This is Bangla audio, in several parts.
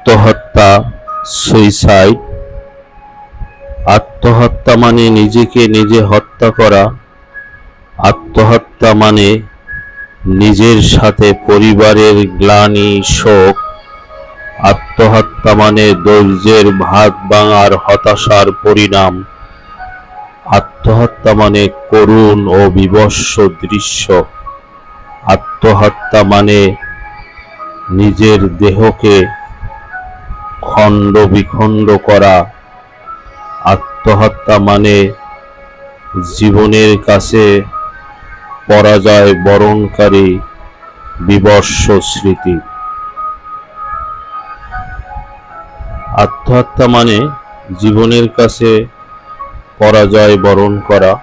আত্মহত্যা, সুইসাইড। আত্মহত্যা মানে নিজেকে নিজে হত্যা করা। আত্মহত্যা মানে নিজের সাথে পরিবারের গ্লানি, শোক। আত্মহত্যা মানে ধৈর্যের ভাত ভাঙার হতাশার পরিণাম। আত্মহত্যা মানে করুণ ও বিভৎস দৃশ্য। আত্মহত্যা মানে নিজের দেহকে খণ্ড বিখণ্ড করা। আত্মহত্যা মানে জীবনের কাছে পরাজয় বরণকারী বিভৎস স্মৃতি। আত্মহত্যা মানে জীবনের কাছে পরাজয় বরণ করা।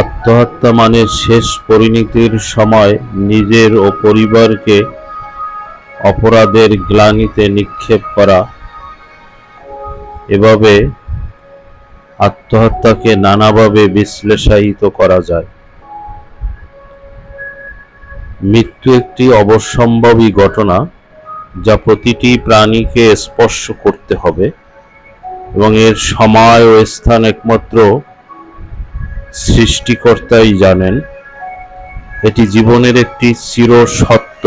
আত্মহত্যা মানে শেষ পরিণতির সময় নিজের ও পরিবারকে অপরাধের গ্লানিতে নিক্ষেপ করা। এভাবে আত্মহত্যাকে নানাভাবে বিশ্লেষায়িত করা যায়। মৃত্যু একটি অবশ্যম্ভাবী ঘটনা, যা প্রতিটি প্রাণীকে স্পর্শ করতে হবে এবং এর সময় ও স্থান একমাত্র সৃষ্টিকর্তাই জানেন। এটি জীবনের একটি চিরসত্য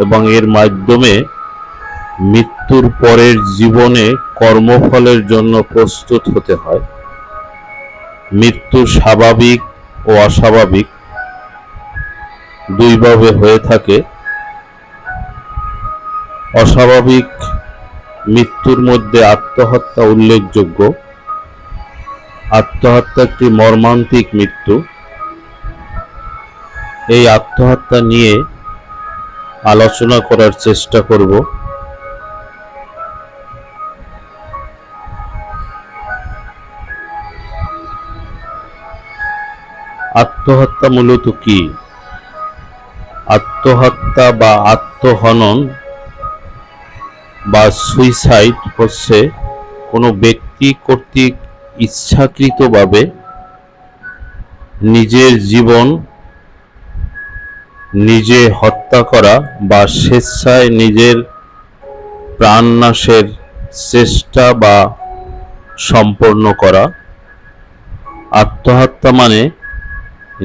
এবং এর মাধ্যমে মৃত্যুর পরের জীবনে কর্মফলের জন্য প্রস্তুত হতে হয়। মৃত্যু স্বাভাবিক ও অস্বাভাবিক দুইভাবে হয়ে থাকে। অস্বাভাবিক মৃত্যুর মধ্যে আত্মহত্যা উল্লেখযোগ্য। আত্মহত্যা একটি মর্মান্তিক মৃত্যু। এই আত্মহত্যা নিয়ে আলোচনা করার চেষ্টা করব। আত্মহত্যা মূলত কি? আত্মহত্যা বা আত্মহনন বা সুইসাইড হচ্ছে কোনো ব্যক্তি কর্তৃক ইচ্ছাকৃতভাবে নিজের জীবন নিজে হত্যা করা বা স্বেচ্ছায় নিজের প্রাণনাশের চেষ্টা বা সম্পন্ন করা। আত্মহত্যা মানে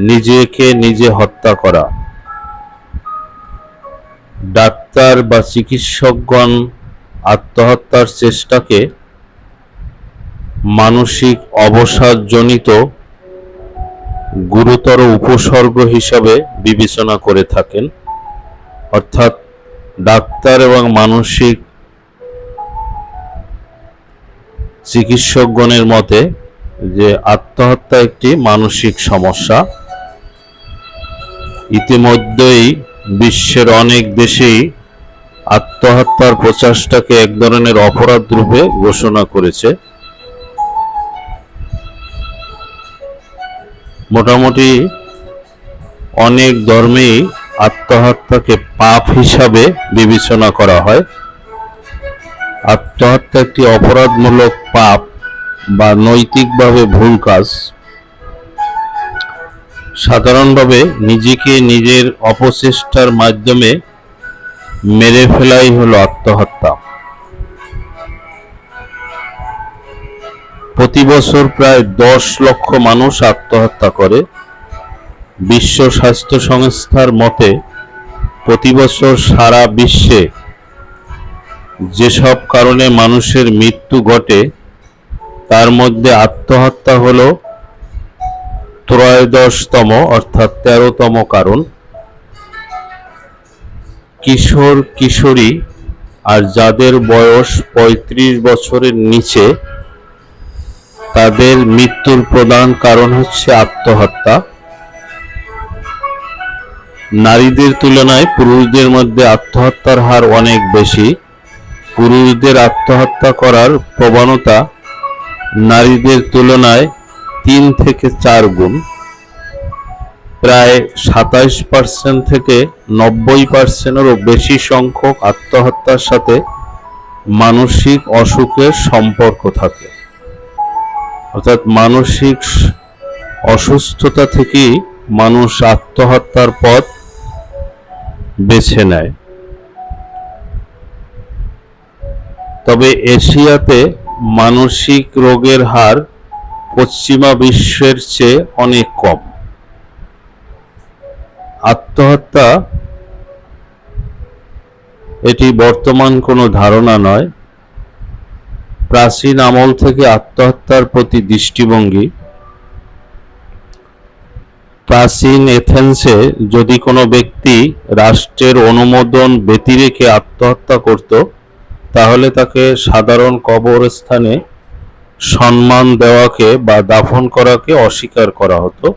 নিজেকে নিজে হত্যা করা। ডাক্তার বা চিকিৎসকগণ আত্মহত্যার চেষ্টাকে মানসিক অবসাদজনিত গুরুতর উপসর্গ হিসাবে বিবেচনা করে থাকেন। অর্থাৎ ডাক্তার এবং মানসিক চিকিৎসকগণের মতে যে আত্মহত্যা একটি মানসিক সমস্যা। ইতিমধ্যেই বিশ্বের অনেক দেশেই আত্মহত্যার প্রচেষ্টাকে এক ধরনের অপরাধ রূপে ঘোষণা করেছে। মোটামুটি অনেক ধর্মেই আত্মহত্যাকে পাপ হিসাবে বিবেচনা করা হয়। আত্মহত্যা একটি অপরাধমূলক পাপ বা নৈতিকভাবে ভুল কাজ। সাধারণভাবে নিজেকে নিজের অপচেষ্টার মাধ্যমে মেরে ফেলাই হলো আত্মহত্যা। প্রতি বছর প্রায় 10 লক্ষ মানুষ আত্মহত্যা করে। বিশ্ব স্বাস্থ্য সংস্থার মতে প্রতি বছর সারা বিশ্বে যেসব কারণে মানুষের মৃত্যু ঘটে তার মধ্যে আত্মহত্যা হলো 13তম অর্থাৎ 13তম কারণ। কিশোর কিশোরী আর যাদের বয়স 35 বছরের নিচে তাদের মৃত্যুর প্রধান কারণ হচ্ছে আত্মহত্যা। নারীদের তুলনায় পুরুষদের মধ্যে আত্মহত্যার হার অনেক বেশি। পুরুষদের আত্মহত্যা করার প্রবণতা নারীদের তুলনায় 3 থেকে 4 গুণ। প্রায় 27% থেকে 90%-এরও বেশি সংখ্যক আত্মহত্যার সাথে মানসিক অসুখের সম্পর্ক থাকে। অর্থাৎ মানসিক অসুস্থতা থেকেই মানুষ আত্মহত্যার পথ বেছে নেয়। তবে এশিয়াতে মানসিক রোগের হার পশ্চিমা বিশ্বের চেয়ে অনেক কম। আত্মহত্যা এটি বর্তমান কোনো ধারণা নয়। প্রাচীন আমল থেকে আত্মহত্যার প্রতি দৃষ্টিভঙ্গি। প্রাচীন এথেন্সে যদি কোনো ব্যক্তি রাষ্ট্রের অনুমোদন ব্যতিরেকে আত্মহত্যা করত, তাহলে তাকে সাধারণ কবরস্থানে সম্মান দেওয়াকে বা দাফন করাকে অস্বীকার করা হতো।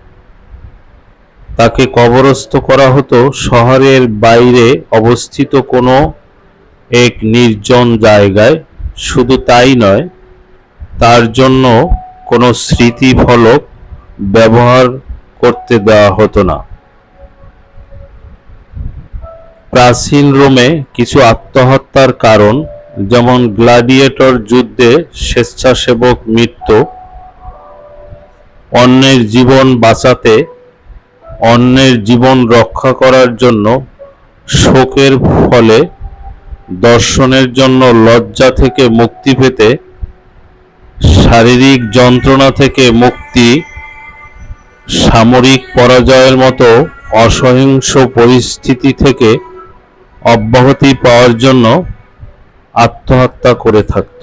তাকে কবরস্থ করা হতো শহরের বাইরে অবস্থিত কোনো এক নির্জন জায়গায়। শুধু তাই নয়, তার জন্য কোনো স্মৃতিফলক ব্যবহার করতে দেওয়া হতো না। প্রাচীন রোমে কিছু আত্মহত্যার কারণ, যেমন গ্ল্যাডিয়েটর যুদ্ধে স্বেচ্ছাসেবক মৃত্যু, অন্যের জীবন বাঁচাতে, অন্যের জীবন রক্ষা করার জন্য, শোকের ফলে, দর্শনের জন্য লজ্জা থেকে মুক্তি পেতে, শারীরিক যন্ত্রণা থেকে মুক্তি, সামরিক পরাজয়ের মতো অসহিংস পরিস্থিতি থেকে অব্যাহতি পাওয়ার জন্য আত্মহত্যা করে থাকত।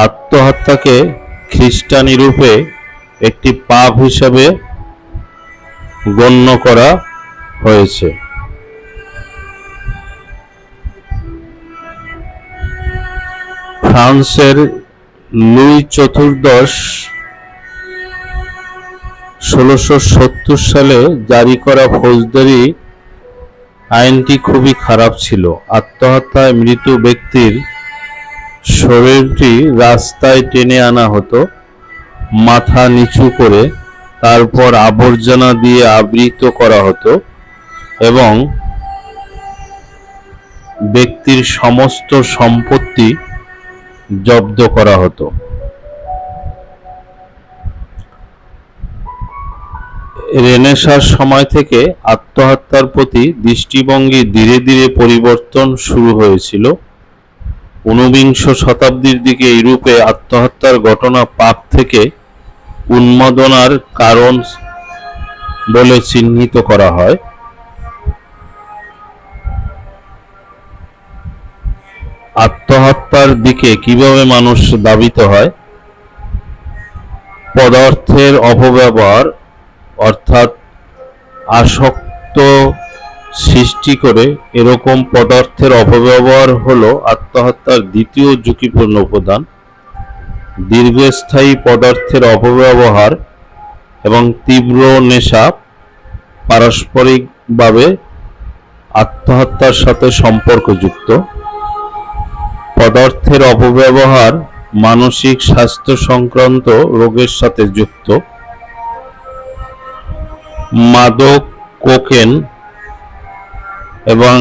আত্মহত্যাকে খ্রিস্টানি রূপে একটি পাপ হিসাবে গণ্য করা হয়েছে। ফ্রান্সের লুই চতুর্দশ 1670 সালে জারি করা ফৌজদারি আইনটি খুবই খারাপ ছিল। আত্মহত্যায় মৃত ব্যক্তির শরীরটি রাস্তায় টেনে আনা হতো, মাথা নিচু করে, তারপর আবর্জনা দিয়ে আবৃত করা হতো এবং ব্যক্তির সমস্ত সম্পত্তি জব্দ করা হতো। রেনেসাঁর সময় থেকে আত্মহত্যার প্রতি দৃষ্টিভঙ্গি ধীরে ধীরে পরিবর্তন শুরু হয়েছিল। 19 শতাব্দীর দিকে ইউরোপে আত্মহত্যার ঘটনা পাপ থেকে উন্মাদনার কারণ বলে চিহ্নিত করা হয়। আত্মহত্যার দিকে কিভাবে মানুষ ধাবিত হয়? পদার্থের অপব্যবহার, অর্থাৎ আসক্ত সৃষ্টি করে এরকম পদার্থের অপব্যবহার হলো আত্মহত্যার দ্বিতীয় ঝুঁকিপূর্ণ উপাদান। দীর্ঘস্থায়ী পদার্থের অপব্যবহার এবং তীব্র নেশা পারস্পরিকভাবে আত্মহত্যার সাথে সম্পর্কযুক্ত। পদার্থের অপব্যবহার মানসিক স্বাস্থ্য সংক্রান্ত রোগের সাথে যুক্ত। মাদক, কোকেন এবং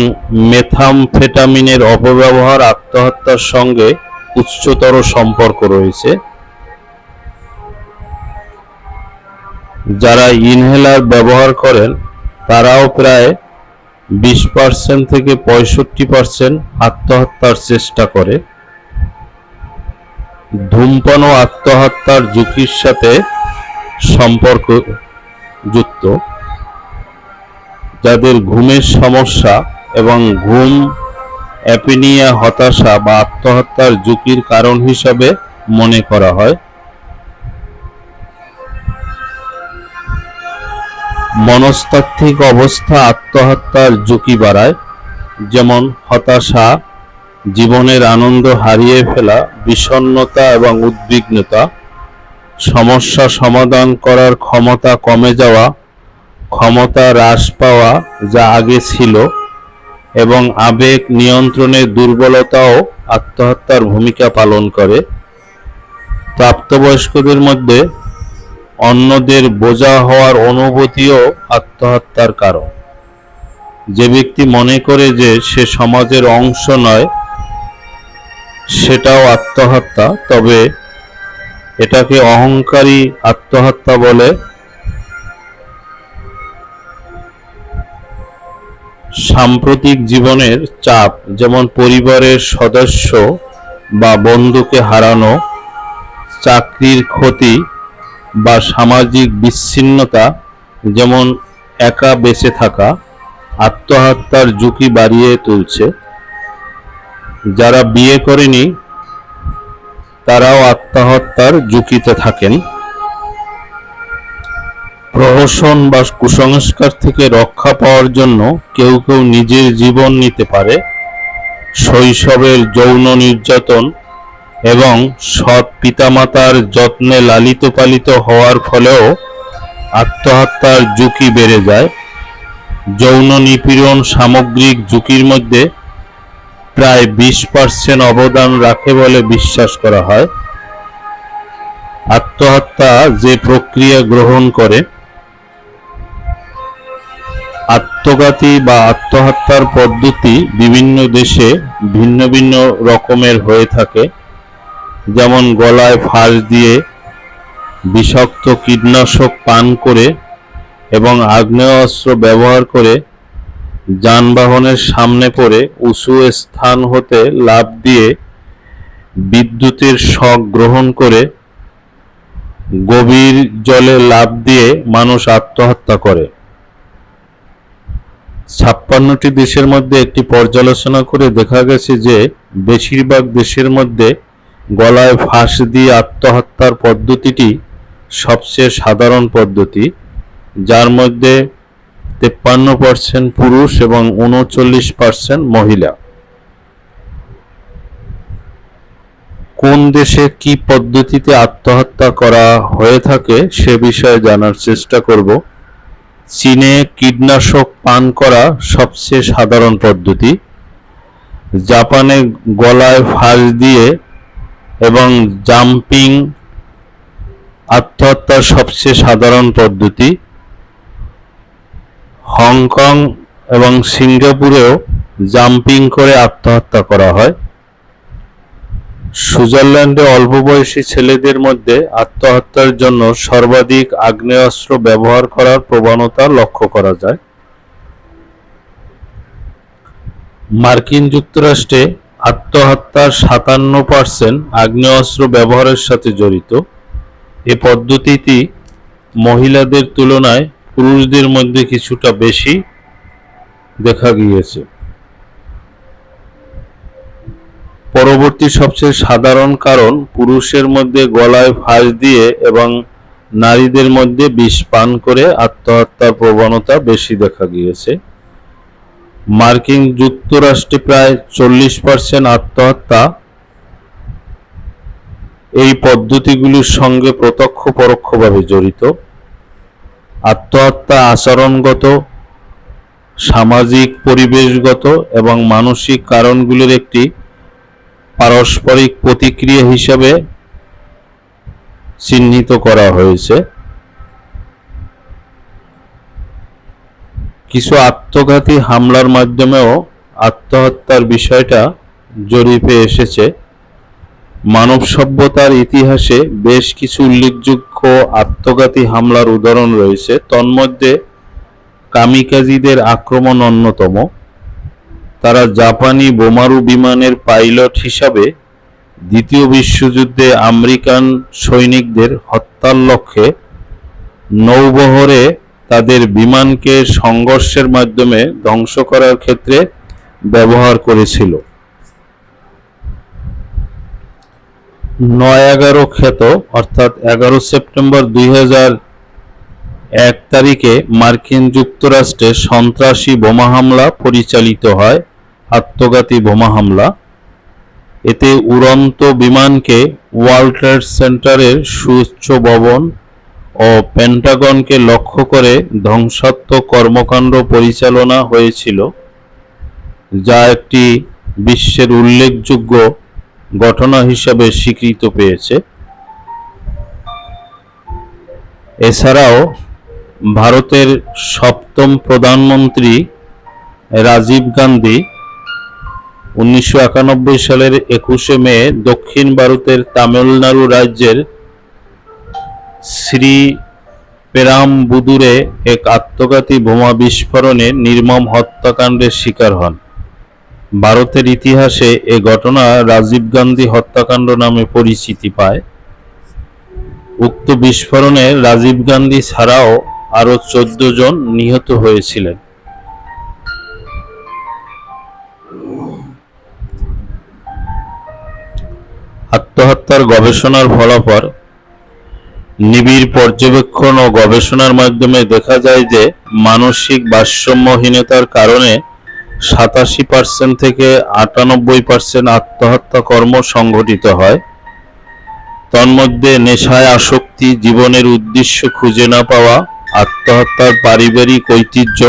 মেথামফেটামিনের অপব্যবহার আত্মহত্যার সঙ্গে উচ্চতর সম্পর্ক রয়েছে। যারা ইনহেলার ব্যবহার করেন তারাও প্রায় 20% থেকে 65% আত্মহত্যার চেষ্টা করে। ধূমপানও আত্মহত্যার ঝুঁকির সাথে সম্পর্কযুক্ত। যাদের ঘুমের সমস্যা এবং ঘুম অ্যাপনিয়া হতাশা বা আত্মহত্যার ঝুঁকির কারণ হিসাবে মনে করা হয়। মনস্তাত্ত্বিক অবস্থা আত্মহত্যার ঝুঁকি বাড়ায়, যেমন হতাশা, জীবনের আনন্দ হারিয়ে ফেলা, বিষণ্ণতা এবং উদ্বিগ্নতা, সমস্যা সমাধান করার ক্ষমতা কমে যাওয়া, ক্ষমতা হ্রাস পাওয়া যা আগে ছিল, এবং আবেগ নিয়ন্ত্রণের দুর্বলতাও আত্মহত্যার ভূমিকা পালন করে। প্রাপ্তবয়স্কদের মধ্যে অন্যদের বোঝা হওয়ার অনুভূতিও আত্মহত্যার কারণ। যে ব্যক্তি মনে করে যে সে সমাজের অংশ নয়, সেটাও আত্মহত্যা, তবে এটাকে অহংকারী আত্মহত্যা বলে। সাম্প্রতিক জীবনের চাপ, যেমন পরিবারের সদস্য বা বন্ধুকে হারানো, চাকরির ক্ষতি বা সামাজিক বিচ্ছিন্নতা, যেমন একা বেঁচে থাকা, আত্মহত্যার ঝুঁকি বাড়িয়ে তুলছে। যারা বিয়ে করেনি তারাও আত্মহত্যার ঝুঁকিতে থাকেন। প্রহসন বা কুসংস্কার থেকে রক্ষা পাওয়ার জন্য কেউ কেউ নিজের জীবন নিতে পারে। শৈশবের যৌন নির্যাতন এবং সৎ পিতামাতার যত্নে লালিত পালিত হওয়ার ফলেও আত্মহত্যার ঝুঁকি বেড়ে যায়। যৌন নিপীড়ন সামগ্রিক ঝুঁকির মধ্যে প্রায় 20% অবদান রাখে বলে বিশ্বাস করা হয়। আত্মহত্যা যে প্রক্রিয়া গ্রহণ করে, আত্মঘাতী বা আত্মহত্যার পদ্ধতি বিভিন্ন দেশে ভিন্ন ভিন্ন রকমের হয়ে থাকে। যেমন গলায় ফাঁস দিয়ে, বিষাক্ত কীটনাশক পান করে এবং আগ্নেয়াস্ত্র ব্যবহার করে, যানবাহনের সামনে পড়ে, উঁচু স্থান হতে লাফ দিয়ে, বিদ্যুতের শক গ্রহণ করে, গভীর জলে লাফ দিয়ে মানুষ আত্মহত্যা করে। 56টি দেশের মধ্যে একটি পর্যালোচনা করে দেখা গেছে যে বেশিরভাগ দেশের মধ্যে গলায় ফাঁস দিয়ে আত্মহত্যার পদ্ধতিটি সবচেয়ে সাধারণ পদ্ধতি, যার মধ্যে 53% পুরুষ এবং 39% মহিলা। কোন দেশে কি পদ্ধতিতে আত্মহত্যা করা হয়ে থাকে সে বিষয়ে জানার চেষ্টা করব। চীনে কীটনাশক পান করা সবচেয়ে সাধারণ পদ্ধতি। জাপানে গলায় ফাঁস দিয়ে এবং জাম্পিং আত্মহত্যার সবচেয়ে সাধারণ পদ্ধতি। হংকং এবং সিঙ্গাপুরেও জাম্পিং করে আত্মহত্যা করা হয়। সুইজারল্যান্ডে অল্প বয়সী ছেলেদের মধ্যে আত্মহত্যার জন্য সর্বাধিক আগ্নেয়াস্ত্র ব্যবহার করার প্রবণতা লক্ষ্য করা যায়। মার্কিন যুক্তরাষ্ট্রে আত্মহত্যার 57% আগ্নেয়াস্ত্র ব্যবহারের সাথে জড়িত। এ পদ্ধতিটি মহিলাদের তুলনায় পুরুষদের মধ্যে কিছুটা বেশি দেখা গিয়েছে। পরবর্তী সবচেয়ে সাধারণ কারণ পুরুষের মধ্যে গলায় ফাঁস দিয়ে এবং নারীদের মধ্যে বিষ পান করে আত্মহত্যার প্রবণতা বেশি দেখা গিয়েছে। মার্কিন যুক্তরাষ্ট্রে প্রায় 40% আত্মহত্যা এই পদ্ধতিগুলির সঙ্গে প্রত্যক্ষ পরোক্ষভাবে জড়িত। আত্মহত্যা আচরণগত, সামাজিক, পরিবেশগত এবং মানসিক কারণগুলির একটি পারস্পরিক প্রতিক্রিয়া হিসাবে চিহ্নিত করা হয়েছে। কিছু আত্মঘাতী হামলার মাধ্যমেও আত্মহত্যার বিষয়টা জরিপে এসেছে। মানব সভ্যতার ইতিহাসে বেশ কিছু উল্লেখযোগ্য আত্মঘাতী হামলার উদাহরণ রয়েছে, তন্মধ্যে কামিকাজিদের আক্রমণ অন্যতম। তারা জাপানি বোমারু বিমানের পাইলট হিসাবে দ্বিতীয় বিশ্বযুদ্ধে আমেরিকান সৈনিকদের হত্যার লক্ষ্যে নৌবহরে তাদের বিমানকে সংঘর্ষের মাধ্যমে ধ্বংস করার ক্ষেত্রে ব্যবহার করেছিল। 9/11 খ্যাত অর্থাৎ 11 সেপ্টেম্বর 2001 তারিখে মার্কিন যুক্তরাষ্ট্রে সন্ত্রাসী বোমা হামলা পরিচালিত হয়, আত্মঘাতী বোমা হামলা। এতে উড়ন্ত বিমানকে ওয়ার্ল্ড ট্রেড সেন্টারের সুউচ্চ ভবন ও পেন্টাগনকে লক্ষ্য করে ধ্বংসাত্মক কর্মকাণ্ড পরিচালনা হয়েছিল, যা একটি বিশ্বের উল্লেখযোগ্য ঘটনা হিসাবে স্বীকৃতি পেয়েছে। এছাড়াও ভারতের 7ম প্রধানমন্ত্রী রাজীব গান্ধী 1991 সালের 21শে মে দক্ষিণ ভারতের তামিলনাড়ু রাজ্যের পেরাম্বুদুরে এক আত্মঘাতী বোমা বিস্ফোরণে নির্মম হত্যাকাণ্ডের শিকার হন। ভারতের ইতিহাসে এ ঘটনা রাজীব গান্ধী হত্যাকাণ্ড নামে পরিচিতি পায়। উক্ত বিস্ফোরণে রাজীব গান্ধী ছাড়াও আরও 14 জন নিহত হয়েছিলেন। আত্মহত্যার গবেষণার ফলাফল। নিবিড় পর্যবেক্ষণ ও গবেষণার মাধ্যমে দেখা যায় যে মানসিক ভারসাম্যহীনতার কারণে 87% থেকে 98% আত্মহত্যা কর্ম সংঘটিত হয়। তন্মধ্যে নেশায় আসক্তি, জীবনের উদ্দেশ্য খুঁজে না পাওয়া, আত্মহত্যার পারিবারিক ঐতিহ্য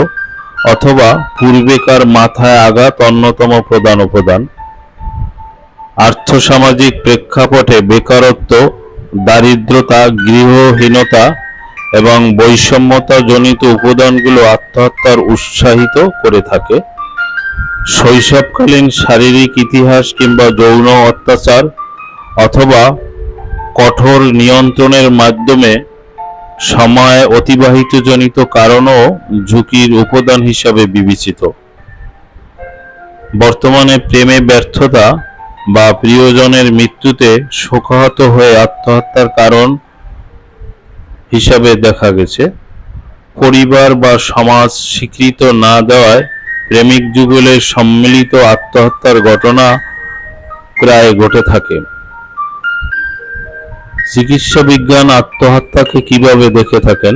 অথবা পূর্বেকার মাথায় আঘাত অন্যতম প্রধান উপাদান। আর্থসামাজিক প্রেক্ষাপটে বেকারত্ব, দারিদ্রতা, গৃহহীনতা এবং বৈষম্যতাজনিত উপাদানগুলো আত্মহত্যার উৎসাহিত করে থাকে। শৈশবকালীন শারীরিক ইতিহাস কিংবা যৌন অত্যাচার অথবা কঠোর নিয়ন্ত্রণের মাধ্যমে সময় অতিবাহিতজনিত কারণও ঝুঁকির উপাদান হিসাবে বিবেচিত। বর্তমানে প্রেমে ব্যর্থতা বা প্রিয়জনের মৃত্যুতে শোকাহত হয়ে আত্মহত্যার কারণ হিসাবে দেখা গেছে। পরিবার বা সমাজ স্বীকৃত না দেওয়ায় প্রেমিক যুগলের সম্মিলিত আত্মহত্যার ঘটনা প্রায় ঘটে থাকে। চিকিৎসা বিজ্ঞান আত্মহত্যাকে কিভাবে দেখে থাকেন?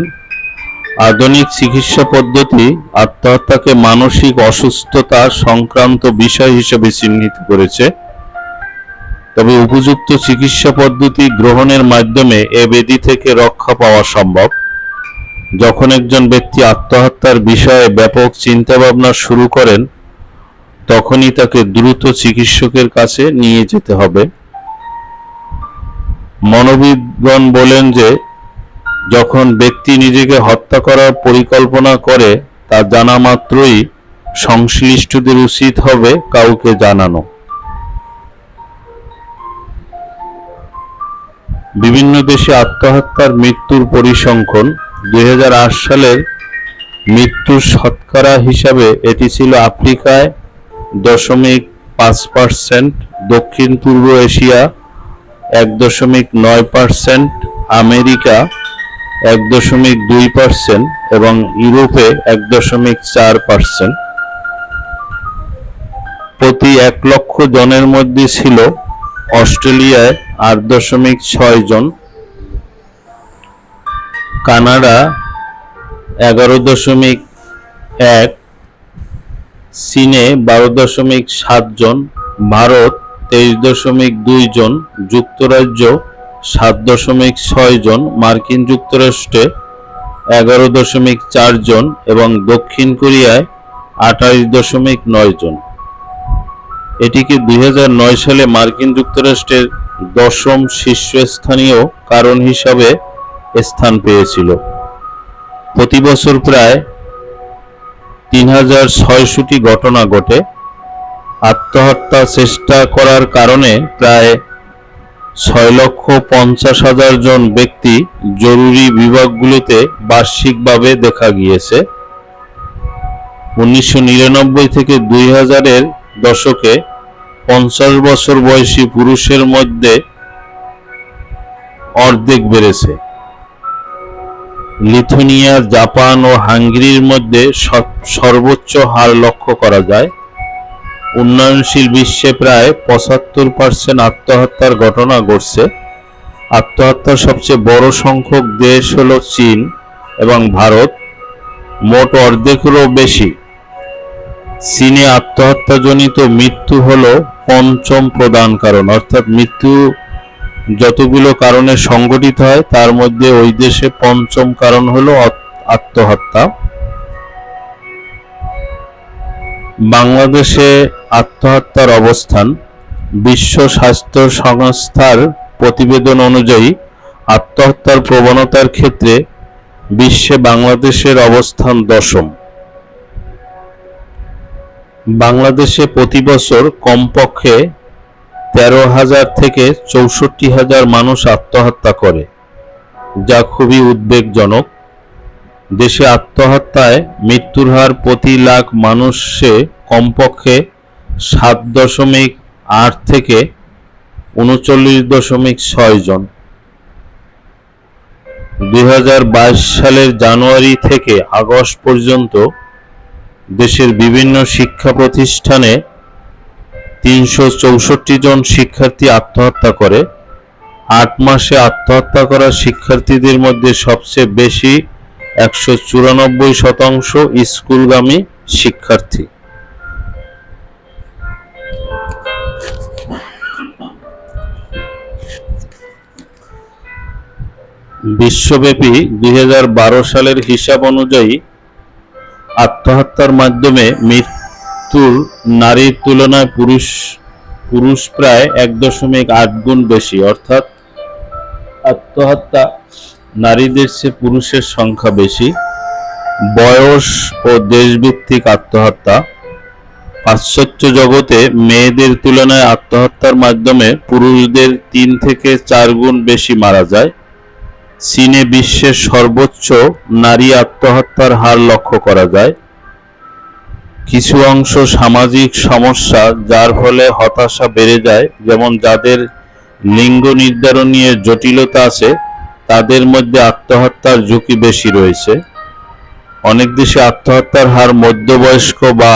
আধুনিক চিকিৎসা পদ্ধতি আত্মহত্যাকে মানসিক অসুস্থতা সংক্রান্ত বিষয় হিসেবে চিহ্নিত করেছে। তবে উপযুক্ত চিকিৎসা পদ্ধতি গ্রহণের মাধ্যমে এ ব্যাধি থেকে রক্ষা পাওয়া সম্ভব। যখন একজন ব্যক্তি আত্মহত্যার বিষয়ে ব্যাপক চিন্তাভাবনা শুরু করেন, তখনই তাকে দ্রুত চিকিৎসকের কাছে নিয়ে যেতে হবে। মনোবিদগণ বলেন যে যখন ব্যক্তি নিজেকে হত্যা করার পরিকল্পনা করে তা জানা মাত্রই সংশ্লিষ্টদের উচিত হবে কাউকে জানানো। বিভিন্ন দেশে আত্মহত্যার মৃত্যুর পরিসংখ্যান। 2008 সালের মৃত্যুর শতকরা হিসাবে এটি ছিল আফ্রিকায় 0.5%, দক্ষিণ পূর্ব এশিয়া 1.9%, আমেরিকা 1.2% এবং ইউরোপে 1.4%। প্রতি 1 লক্ষ জনের মধ্যে ছিল অস্ট্রেলিয়ায় 8.6 জন, কানাডা 11.1, চীনে 12.7 জন, ভারত 23.2 জন, যুক্তরাজ্য 7.6 জন, মার্কিন যুক্তরাষ্ট্রে 11.4 জন এবং দক্ষিণ কোরিয়ায় 28.9 জন। এটিকে 2009 সালে মার্কিন যুক্তরাষ্ট্রের 10ম শীর্ষস্থানীয় কারণ হিসাবে স্থান পেয়েছিল। প্রতি বছর প্রায় 3600টি ঘটনা ঘটে। আত্মহত্যা চেষ্টা করার কারণে প্রায় 6,50,000 জন ব্যক্তি জরুরি বিভাগগুলোতে বার্ষিকভাবে দেখা গিয়েছে। 1999 থেকে 2000-এর দশকে 50 বছর বয়সী পুরুষের মধ্যে অর্ধেক বেড়েছে। লিথুয়ানিয়া, জাপান ও হাঙ্গেরির মধ্যে সর্বোচ্চ হার লক্ষ্য করা যায়। উন্নয়নশীল বিশ্বে প্রায় 75% আত্মহত্যার ঘটনা ঘটছে। আত্মহত্যার সবচেয়ে বড় সংখ্যক দেশ হল চীন এবং ভারত, মোট অর্ধেকেরও বেশি। চীনে আত্মহত্যাজনিত মৃত্যু হল 5ম প্রধান কারণ, অর্থাৎ মৃত্যু যতগুলো কারণে সংঘটিত হয় তার মধ্যে ওই দেশে 5ম কারণ হলো আত্মহত্যা। বাংলাদেশে আত্মহত্যার অবস্থান। বিশ্ব স্বাস্থ্য সংস্থার প্রতিবেদন অনুযায়ী আত্মহত্যার প্রবণতার ক্ষেত্রে বিশ্বে বাংলাদেশের অবস্থান 10ম। বাংলাদেশে প্রতি বছর কমপক্ষে 13,000 থেকে 64,000 মানুষ আত্মহত্যা করে, যা খুবই উদ্বেগজনক। দেশে আত্মহত্যায় মৃত্যুর হার প্রতি লাখ মানুষে কমপক্ষে 7.8 থেকে 39.6 জন। 2022 সালের জানুয়ারি থেকে আগস্ট পর্যন্ত দেশের বিভিন্ন শিক্ষা প্রতিষ্ঠানে 364 জন শিক্ষার্থী আত্মহত্যা করে। 8 মাসে আত্মহত্যা করা শিক্ষার্থীদের মধ্যে সবচেয়ে বেশি 194% স্কুলগামী শিক্ষার্থী। বিশ্বব্যাপী 2012 সালের হিসাব অনুযায়ী আত্মহত্যার মাধ্যমে মৃত্যুর নারীর তুলনায় পুরুষ প্রায় 1.8 গুণ বেশি, অর্থাৎ আত্মহত্যা নারীদের চেয়ে পুরুষের সংখ্যা বেশি। বয়স ও দেশভিত্তিক আত্মহত্যা। পাশ্চাত্য জগতে মেয়েদের তুলনায় আত্মহত্যার মাধ্যমে পুরুষদের 3 থেকে 4 গুণ বেশি মারা যায়। চীনে বিশ্বের সর্বোচ্চ নারী আত্মহত্যার হার লক্ষ্য করা যায়। কিছু অংশ সামাজিক সমস্যা যার ফলে হতাশা বেড়ে যায়, যেমন যাদের লিঙ্গ নির্ধারণ নিয়ে জটিলতা আছে তাদের মধ্যে আত্মহত্যার ঝুঁকি বেশি রয়েছে। অনেক দেশে আত্মহত্যার হার মধ্যবয়স্ক বা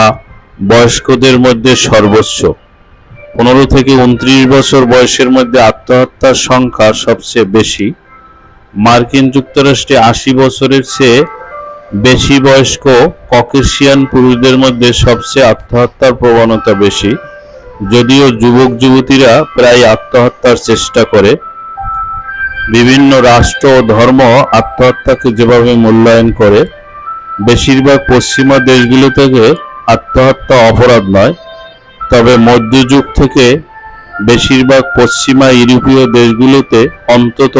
বয়স্কদের মধ্যে সর্বোচ্চ। 15 থেকে 29 বছর বয়সের মধ্যে আত্মহত্যার সংখ্যা সবচেয়ে বেশি। মার্কিন যুক্তরাষ্ট্রে 80 বছরের চেয়ে বেশি বয়স্ক ককেশিয়ান পুরুষদের মধ্যে সবচেয়ে আত্মহত্যার প্রবণতা বেশি, যদিও যুবক যুবতীরা প্রায় আত্মহত্যার চেষ্টা করে। বিভিন্ন রাষ্ট্র ও ধর্ম আত্মহত্যাকে যেভাবে মূল্যায়ন করে, বেশিরভাগ পশ্চিমা দেশগুলো থেকে আত্মহত্যা অপরাধ নয়, তবে মধ্যযুগ থেকে বেশিরভাগ পশ্চিমা ইউরোপীয় দেশগুলোতে অন্তত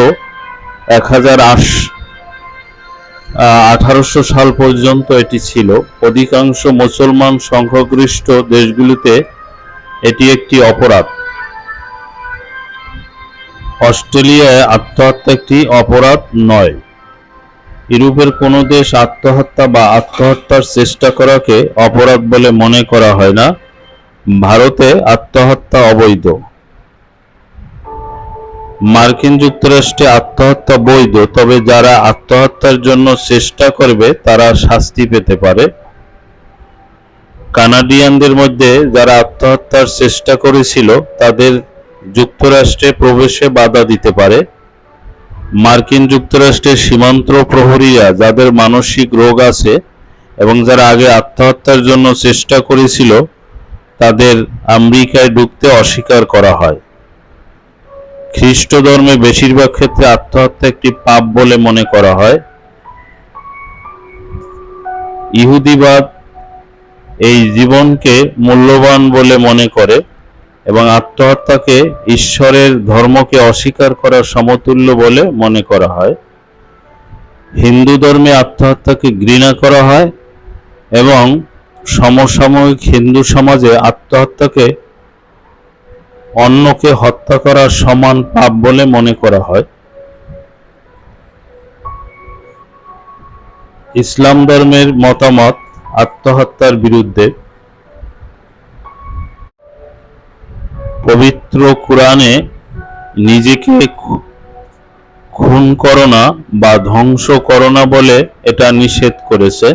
1800 সাল পর্যন্ত এটি ছিল। অধিকাংশ মুসলমান সংখ্যাগরিষ্ঠ দেশগুলিতে এটি একটি অপরাধ। অস্ট্রেলিয়ায় আত্মহত্যা একটি অপরাধ নয়। ইউরোপের কোনো দেশ আত্মহত্যা বা আত্মহত্যার চেষ্টা করাকে অপরাধ বলে মনে করা হয় না। ভারতে আত্মহত্যা অবৈধ। মার্কিন যুক্তরাষ্ট্রে আত্মহত্যা বৈধ, তবে যারা আত্মহত্যার জন্য চেষ্টা করবে তারা শাস্তি পেতে পারে। কানাডিয়ানদের মধ্যে যারা আত্মহত্যার চেষ্টা করেছিল তাদের যুক্তরাষ্ট্রে প্রবেশে বাধা দিতে পারে। মার্কিন যুক্তরাষ্ট্রের সীমান্ত প্রহরীরা যাদের মানসিক রোগ আছে এবং যারা আগে আত্মহত্যার জন্য চেষ্টা করেছিল তাদের আমেরিকায় ঢুকতে অস্বীকার করা হয়। খ্রিস্ট ধর্মে বেশিরভাগ ক্ষেত্রে আত্মহত্যা একটি পাপ বলে মনে করা হয়। ইহুদিবাদ এই জীবনকে মূল্যবান বলে মনে করে এবং আত্মহত্যাকে ঈশ্বরের ধর্মকে অস্বীকার করার সমতুল্য বলে মনে করা হয়। হিন্দু ধর্মে আত্মহত্যাকে ঘৃণা করা হয় এবং সমসাময়িক হিন্দু সমাজে আত্মহত্যাকে অন্যকে হত্যা করার সমান পাপ বলে মনে করা হয়। ইসলাম ধর্মের মতামত আত্মহত্যার বিরুদ্ধে। পবিত্র কুরআনে নিজেকে খুন করো না বা ধ্বংস করো না বলে এটা নিষেধ করেছে।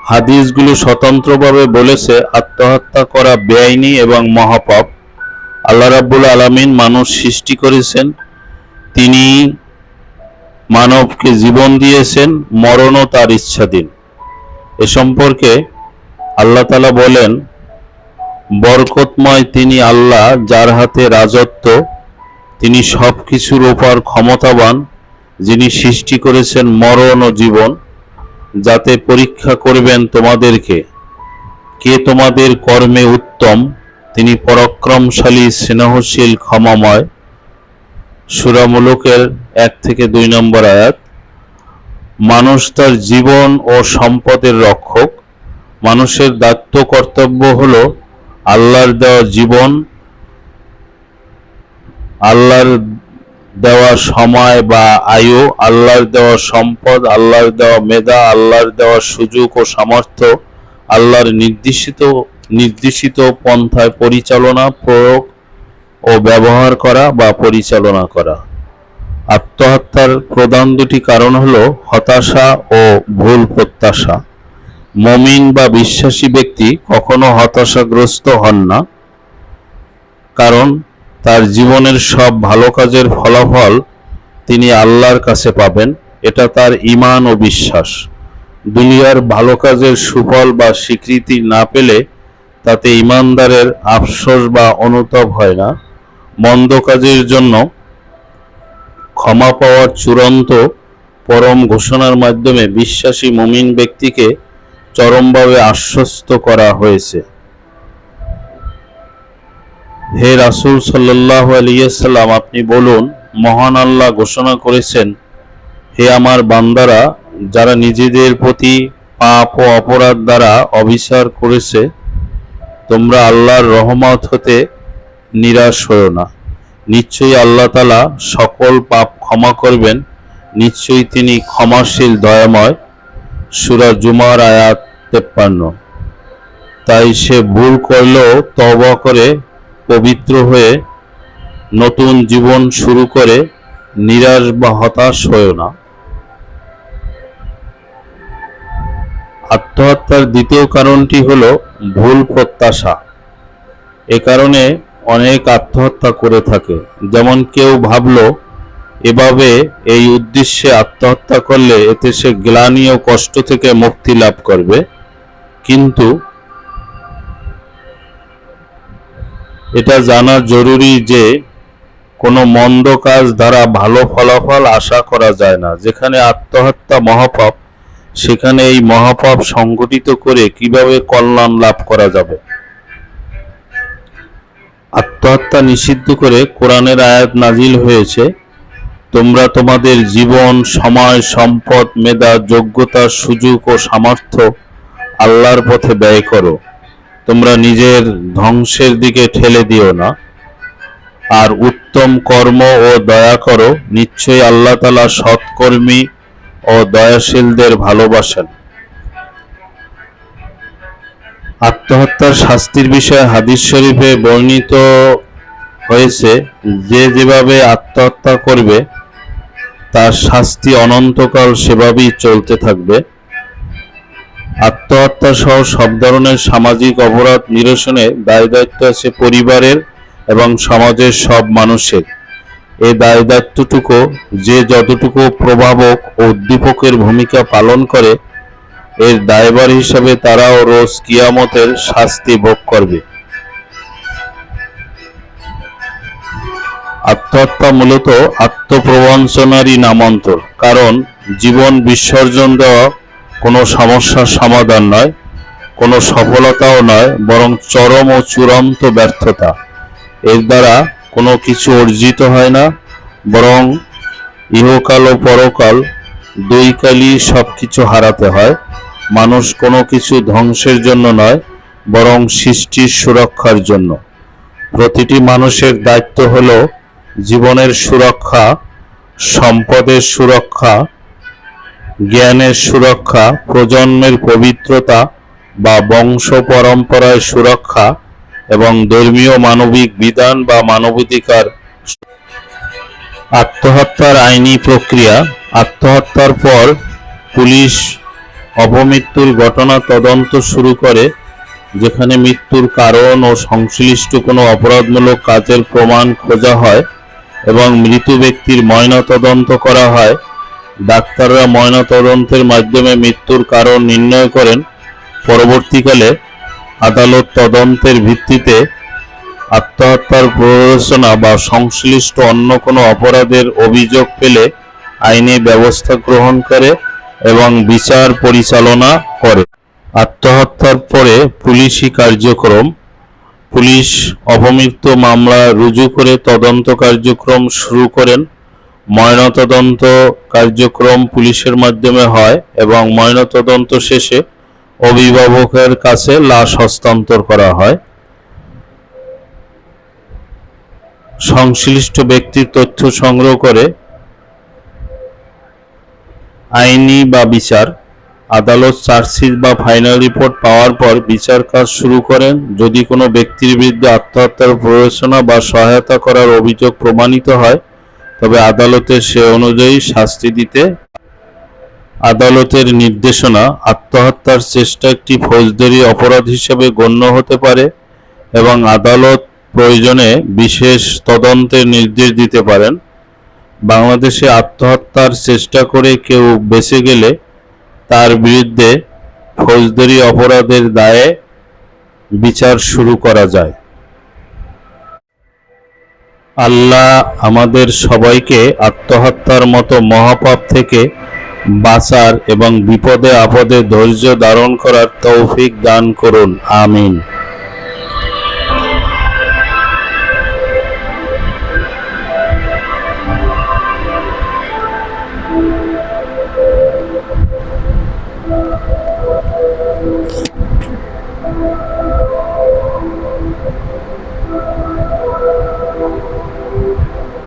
হাদিসগুলো স্বতন্ত্রভাবে বলেছে আত্মহত্যা করা বেআইনি এবং মহাপাপ। আল্লাহ রাব্বুল আলামিন মানুষ সৃষ্টি করেছেন, তিনি মানবকে জীবন দিয়েছেন, মরণও তার ইচ্ছাধীন। এ সম্পর্কে আল্লাহ তাআলা বলেন, বরকতময় তিনি আল্লাহ যার হাতে রাজত্ব, তিনি সবকিছুর উপর ক্ষমতাবান, যিনি সৃষ্টি করেছেন মরণ ও জীবন, যাতে পরীক্ষা করবেন তোমাদেরকে কে তোমাদের কর্মে উত্তম, তিনি পরাক্রমশালী, স্নেহশীল, ক্ষমাময়। সূরা মুলুকের 1 থেকে 2 নম্বর আয়াত। মানুষ তার জীবন ও সম্পদের রক্ষক। মানুষের দায়িত্ব কর্তব্য হলো আল্লাহর দেওয়া জীবন, আল্লাহর দেওয়া সময় বা আয়ু, আল্লাহর দেওয়া সম্পদ, আল্লাহর দেওয়া মেধা, আল্লাহর দেওয়া সুযোগ ও সামর্থ্য আল্লাহর নির্দেশিত পন্থায় পরিচালনা, প্রয়োগ ও ব্যবহার করা বা পরিচালনা করা। আত্মহত্যার প্রধান দুটি কারণ হলো হতাশা ও ভুল প্রত্যাশা। মুমিন বা বিশ্বাসী ব্যক্তি কখনো হতাশাগ্রস্ত হন না, কারণ তার জীবনের সব ভালো কাজের ফলাফল তিনি আল্লাহর কাছে পাবেন, এটা তার ঈমান ও বিশ্বাস। দুনিয়ার ভালো কাজের সুফল বা স্বীকৃতি না পেলে তাতে ঈমানদারের আফসোস বা অনুতাপ হয় না। মন্দ কাজের জন্য ক্ষমা পাওয়ার চূড়ান্ত পরম ঘোষণার মাধ্যমে বিশ্বাসী মুমিন ব্যক্তিকে চরমভাবে আশ্বস্ত করা হয়েছে। হে রাসূল সাল্লাল্লাহু আলাইহি ওয়াসাল্লাম, আপনি বলুন, মহান আল্লাহ ঘোষণা করেছেন, হে আমার বান্দারা, যারা নিজেদের প্রতি পাপ ও অপরাধ দ্বারা অবিচার করেছে, তোমরা আল্লাহর রহমত হতে নিরাশ হও না। নিশ্চয়ই আল্লাহ তাআলা সকল পাপ ক্ষমা করবেন, নিশ্চয়ই তিনি ক্ষমাশীল দয়াময়। সূরা জুমার আয়াত 53। তাই সে ভুল করলেও তওবা করে পবিত্র হয়ে নতুন জীবন শুরু করে নিরাশ বা হতাশ হয়ো না। আত্মহত্যার দ্বিতীয় কারণটি হলো ভুল প্রত্যাশা। এ কারণে অনেক আত্মহত্যা করে থাকে। যেমন কেউ ভাবলো এভাবে এই উদ্দেশ্যে আত্মহত্যা করলে এতে সে গ্লানি ও কষ্ট থেকে মুক্তি লাভ করবে, কিন্তু এটা জানা জরুরি যে কোনো মন্দ কাজ দ্বারা ভালো ফলাফল আশা করা যায় না। যেখানে আত্মহত্যা মহাপাপ, সেখানে এই মহাপাপ সংগঠিত করে কিভাবে কল্যাণ লাভ করা যাবে? আত্মহত্যা নিষিদ্ধ করে কোরআনের আয়াত নাজিল হয়েছে, তোমরা তোমাদের জীবন, সময়, সম্পদ, মেধা, যোগ্যতা, সুযোগ ও সামর্থ্য আল্লাহর পথে ব্যয় করো। তোমরা নিজের ধ্বংসের দিকে ঠেলে দিও না, আর উত্তম কর্ম ও দয়া করো। নিশ্চয়ই আল্লাহ তাআলা সৎকর্মী ও দয়াশীলদের ভালোবাসেন। আত্মহত্যার শাস্তির বিষয়ে হাদিস শরীফে বর্ণিত হয়েছে, যে যেভাবে আত্মহত্যা করবে তার শাস্তি অনন্তকাল সেভাবেই চলতে থাকবে। আত্মহত্যা সহ সব ধরনের সামাজিক অপরাধ নিরসনে দায়-দায়িত্ব আছে পরিবারের এবং সমাজের সব মানুষের। এই দায়-দায়িত্বটুকু যে যতটুকু প্রভাবক ও উদ্দীপকের ভূমিকা পালন করে, এর দায়ভার হিসাবে তারাও রোজ কিয়ামতের শাস্তি ভোগ করবে। আত্মহত্যা মূলত আত্মপ্রবঞ্চনারই নামান্তর, কারণ জীবন বিসর্জন দেওয়া কোনো সমস্যার সমাধান নয়, কোনো সফলতাও নয়, বরং চরম ও চূড়ান্ত ব্যর্থতা। এর দ্বারা কোনো কিছু অর্জিত হয় না, বরং ইহকাল ও পরকাল দুই কালই সবকিছু হারাতে হয়। মানুষ কোনো কিছু ধ্বংসের জন্য নয়, বরং সৃষ্টির সুরক্ষার জন্য। প্রতিটি মানুষের দায়িত্ব হলো জীবনের সুরক্ষা, সম্পদের সুরক্ষা, জ্ঞানের সুরক্ষা, প্রজন্মের পবিত্রতা বা বংশ পরম্পরার সুরক্ষা এবং ধর্মীয় মানবিক বিধান বা মানবাধিকার। আত্মহত্যার আইনি প্রক্রিয়া। আত্মহত্যার পর পুলিশ অপমৃত্যুর ঘটনা তদন্ত শুরু করে, যেখানে মৃত্যুর কারণ ও সংশ্লিষ্ট কোনো অপরাধমূলক কাজের প্রমাণ খোঁজা হয় এবং মৃত ব্যক্তির ময়নাতদন্ত করা হয়। ডাক্তাররা ময়নাতদন্তের মাধ্যমে মৃত্যুর কারণ নির্ণয় করেন। পরবর্তীকালে আদালত তদন্তের ভিত্তিতে আত্মহত্যার প্ররোচনা বা সংশ্লিষ্ট অন্য কোনো অপরাধের অভিযোগ পেলে আইনি ব্যবস্থা গ্রহণ করে এবং বিচার পরিচালনা করে। আত্মহত্যার পরে পুলিশি কার্যক্রম। পুলিশ অপমৃত্যু মামলা রুজু করে তদন্ত কার্যক্রম শুরু করেন। ময়নাতদন্ত কার্যক্রম পুলিশের মাধ্যমে হয় এবং ময়নাতদন্ত শেষে অভিভাবকের কাছে লাশ হস্তান্তর করা হয়। সংশ্লিষ্ট ব্যক্তির তথ্য সংগ্রহ করে আইনি বা বিচার। আদালত চার্জশিট বা ফাইনাল রিপোর্ট পাওয়ার পর বিচার কাজ শুরু করেন। যদি কোনো ব্যক্তির বিরুদ্ধে আত্মহত্যার প্ররোচনা বা সহায়তা করার অভিযোগ প্রমাণিত হয়, তবে আদালতে সে অনুযায়ী শাস্তি দিতে। আদালতের নির্দেশনা: আত্মহত্যার চেষ্টা একটি ফৌজদারি অপরাধ হিসেবে গণ্য হতে পারে এবং আদালত প্রয়োজনে বিশেষ তদন্তের নির্দেশ দিতে পারেন। বাংলাদেশে আত্মহত্যার চেষ্টা করে কেউ বেঁচে গেলে তার বিরুদ্ধে ফৌজদারি অপরাধের দায়ে বিচার শুরু করা যায়। আল্লাহ আমাদের সবাইকে আত্মহত্যার মতো মহাপাপ থেকে বাঁচার এবং বিপদে আপদে ধৈর্য ধারণ করার তৌফিক দান করুন। আমিন।